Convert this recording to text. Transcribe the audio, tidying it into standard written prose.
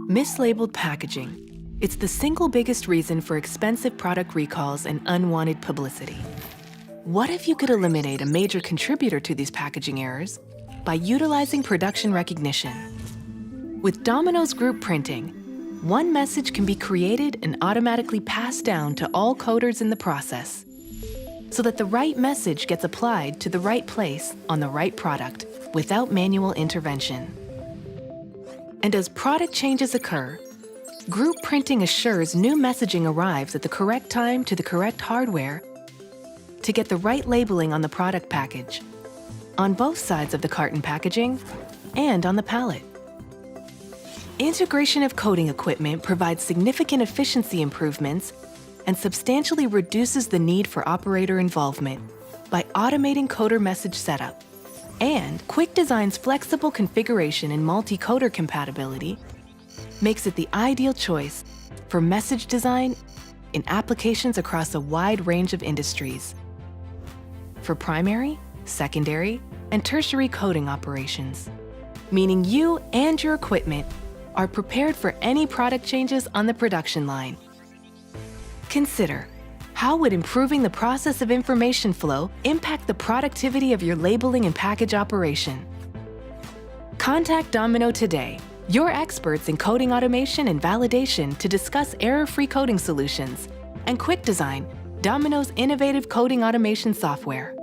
Mislabeled packaging. It's the single biggest reason for expensive product recalls and unwanted publicity. What if you could eliminate a major contributor to these packaging errors by utilizing production recognition? With Domino's group printing, one message can be created and automatically passed down to all coders in the process, so that the right message gets applied to the right place on the right product without manual intervention. And as product changes occur, group printing assures new messaging arrives at the correct time to the correct hardware to get the right labeling on the product package, on both sides of the carton packaging and on the pallet. Integration of coding equipment provides significant efficiency improvements and substantially reduces the need for operator involvement by automating coder message setup. And QuickDesign's flexible configuration and multi-coder compatibility makes it the ideal choice for message design in applications across a wide range of industries. For primary, secondary, and tertiary coding operations, meaning you and your equipment are prepared for any product changes on the production line. Consider, how would improving the process of information flow impact the productivity of your labeling and package operation? Contact Domino today, your experts in coding automation and validation, to discuss error-free coding solutions, and QuickDesign, Domino's innovative coding automation software.